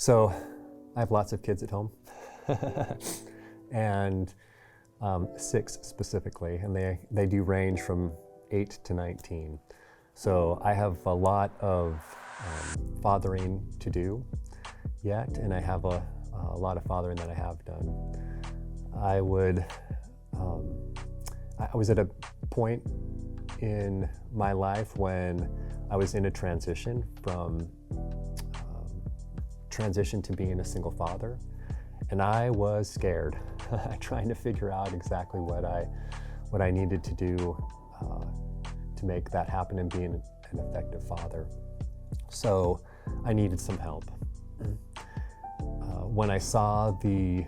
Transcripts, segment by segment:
So I have lots of kids at home, and 6 specifically, and they do range from 8 to 19. So I have a lot of fathering to do yet, and I have a lot of fathering that I have done. I was at a point in my life when I was in a transition from transition to being a single father, and I was scared, trying to figure out exactly what I needed to do to make that happen and be an effective father. So I needed some help. When I saw the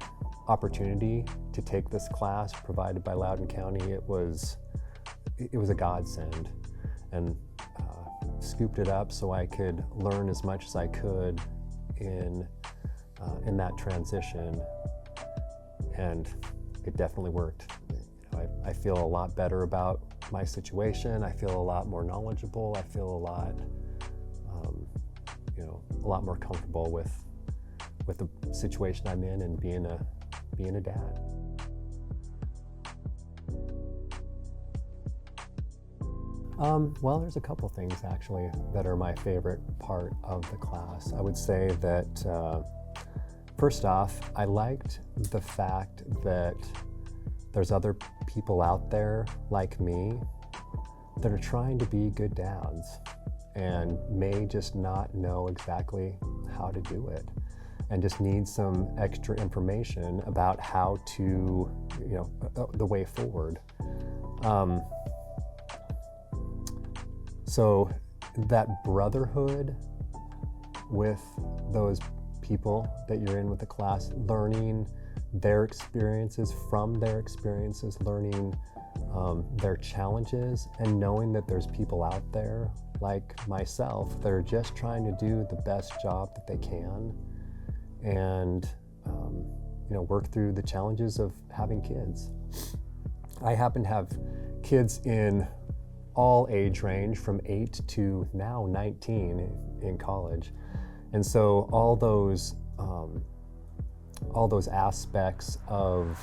opportunity to take this class provided by Loudoun County, it was a godsend, and scooped it up so I could learn as much as I could in that transition, and it definitely worked. I feel a lot better about my situation. I feel a lot more knowledgeable. I feel a lot more comfortable with the situation I'm in and being a dad. Well, there's a couple things actually that are my favorite part of the class. I would say that first off, I liked the fact that there's other people out there like me that are trying to be good dads and may just not know exactly how to do it, and just need some extra information about how to, the way forward. So that brotherhood with those people that you're in with the class, learning their experiences from their experiences, learning their challenges, and knowing that there's people out there like myself that are just trying to do the best job that they can, and work through the challenges of having kids. I happen to have kids in all age range from 8 to now 19 in college, and so all those aspects of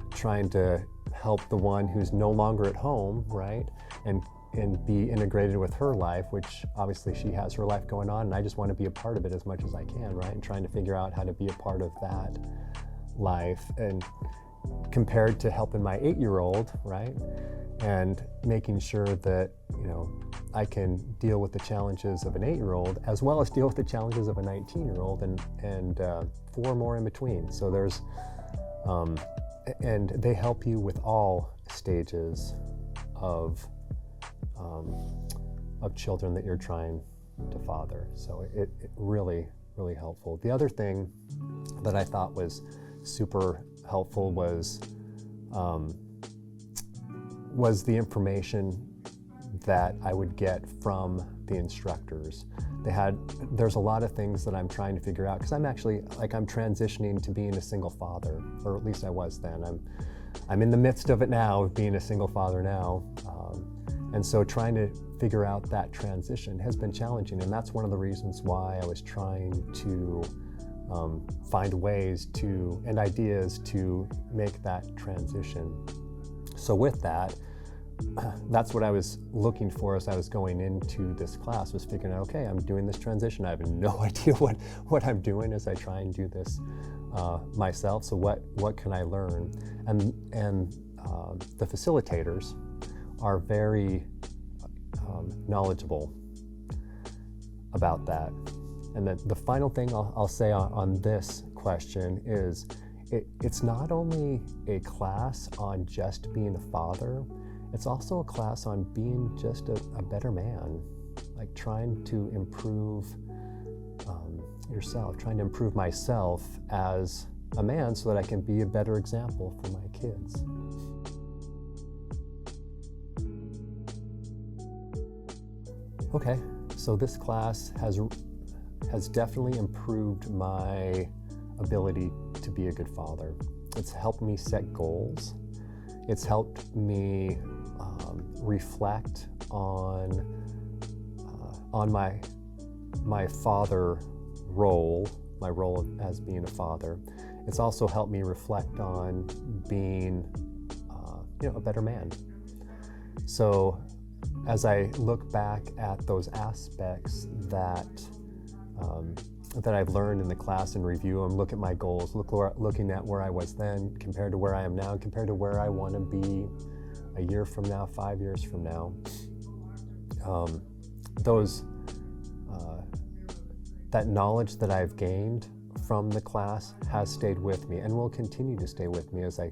trying to help the one who's no longer at home, right, and be integrated with her life, which obviously she has her life going on, and I just want to be a part of it as much as I can, right, and trying to figure out how to be a part of that life, and compared to helping my 8-year-old, right, and making sure that I can deal with the challenges of an 8-year-old as well as deal with the challenges of a 19-year-old, and 4 more in between. So there's and they help you with all stages of children that you're trying to father. So it really, really helpful. The other thing that I thought was super helpful was the that I would get from the instructors. There's a lot of things that I'm trying to figure out, because I'm actually, I'm transitioning to being a single father, or at least I was then. I'm in the midst of it now, of being a single father now. And so trying to figure out that transition has been challenging, and that's one of the reasons why I was trying to find ways and ideas to make that transition. So with that, that's what I was looking for as I was going into this class, was figuring out, okay, I'm doing this transition. I have no idea what I'm doing as I try and do this myself. So what can I learn? And the facilitators are very knowledgeable about that. And the final thing I'll say on this question is, it's not only a class on just being a father, it's also a class on being just a better man, like trying to improve yourself, trying to improve myself as a man so that I can be a better example for my kids. Okay, so this class has definitely improved my ability to be a good father. It's helped me set goals. It's helped me reflect on my father role, my role as being a father, it's also helped me reflect on being, a better man. So as I look back at those aspects that I've learned in the class and review them, look at my goals, looking at where I was then compared to where I am now, compared to where I want to be a year from now, 5 years from now, that knowledge that I've gained from the class has stayed with me and will continue to stay with me as I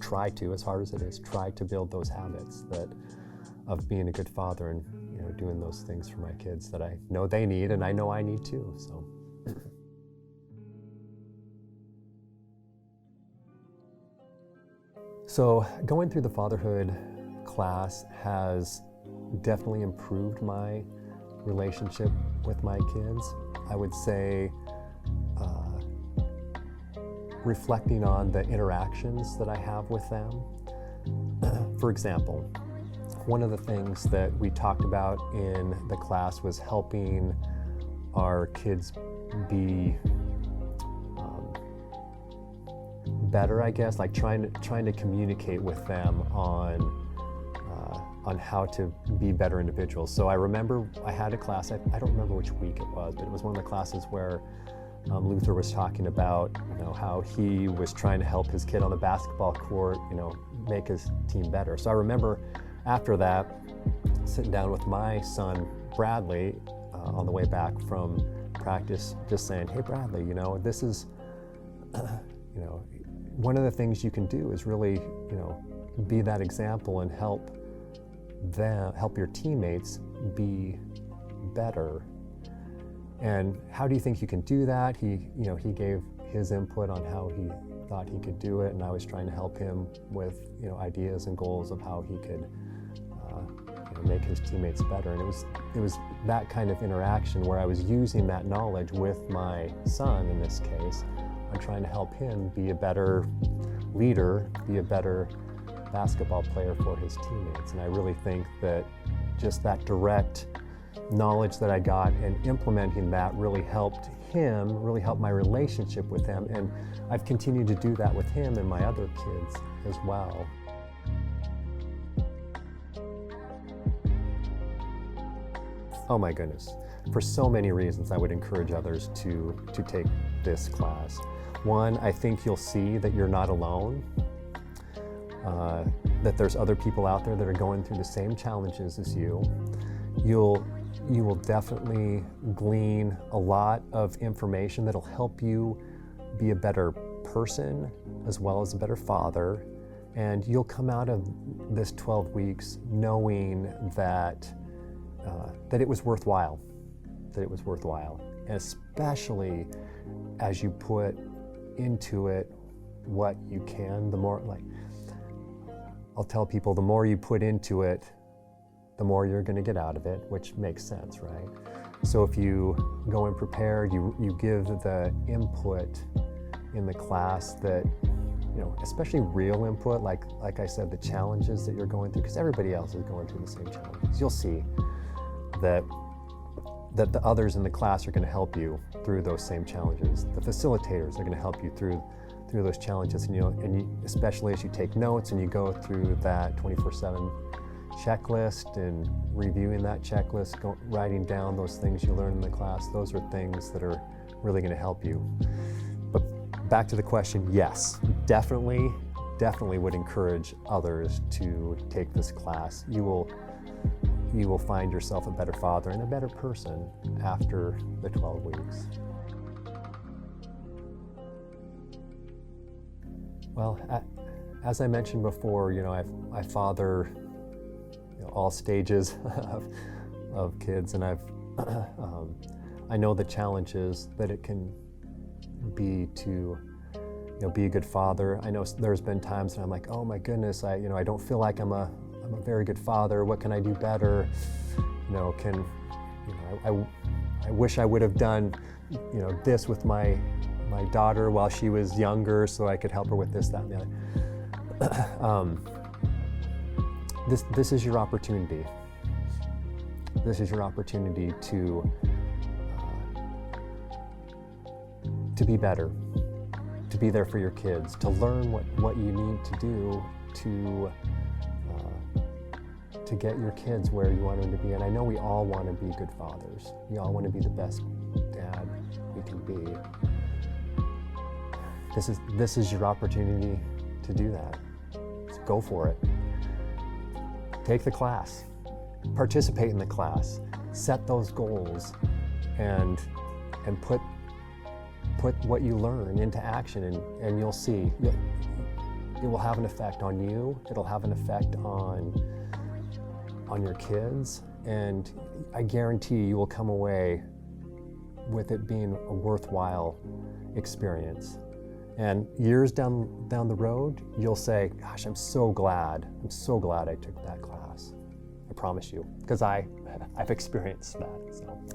try to, as hard as it is, try to build those habits of being a good father and doing those things for my kids that I know they need and I know I need too. So going through the fatherhood class has definitely improved my relationship with my kids. I would say reflecting on the interactions that I have with them. For example, one of the things that we talked about in the class was helping our kids be better, I guess, like trying to communicate with them on how to be better individuals. So I remember I had a class, I don't remember which week it was, but it was one of the classes where Luther was talking about how he was trying to help his kid on the basketball court, make his team better. So I remember after that, sitting down with my son, Bradley, on the way back from practice, just saying, hey, Bradley, this is, one of the things you can do is really, be that example and help your teammates be better. And how do you think you can do that? He gave his input on how he thought he could do it, and I was trying to help him with, ideas and goals of how he could make his teammates better. And it was that kind of interaction where I was using that knowledge with my son in this case. I'm trying to help him be a better leader, be a better basketball player for his teammates. And I really think that just that direct knowledge that I got and implementing that really helped him, really helped my relationship with him. And I've continued to do that with him and my other kids as well. Oh my goodness. For so many reasons, I would encourage others to take this class. One, I think you'll see that you're not alone, that there's other people out there that are going through the same challenges as you. You will definitely glean a lot of information that'll help you be a better person as well as a better father. And you'll come out of this 12 weeks knowing that it was worthwhile, and especially as you put into it what you can, the more, I'll tell people, the more you put into it, the more you're going to get out of it, which makes sense, right? So if you go in prepared, you give the input in the class that, especially real input, like I said, the challenges that you're going through, because everybody else is going through the same challenges. You'll see that the others in the class are going to help you through those same challenges. The facilitators are going to help you through those challenges, and especially as you take notes and you go through that 24/7 checklist and reviewing that checklist, writing down those things you learned in the class. Those are things that are really going to help you. But back to the question, yes, definitely would encourage others to take this class. You will find yourself a better father and a better person after the 12 weeks. Well, as I mentioned before, I father all stages of kids, and I know the challenges that it can be to be a good father. I know there's been times when I'm like, oh my goodness, I don't feel like I'm a very good father. What can I do better? I wish I would have done this with my daughter while she was younger, so I could help her with this, that, and the other. This is your opportunity. This is your opportunity to to be better, to be there for your kids, to learn what you need to do to get your kids where you want them to be. And I know we all want to be good fathers. We all want to be the best dad we can be. This is your opportunity to do that. So go for it. Take the class. Participate in the class. Set those goals and put what you learn into action, and you'll see. It will have an effect on you. It'll have an effect on your kids, and I guarantee you will come away with it being a worthwhile experience. And years down the road, you'll say, gosh, I'm so glad I took that class. I promise you, because I've experienced that. So.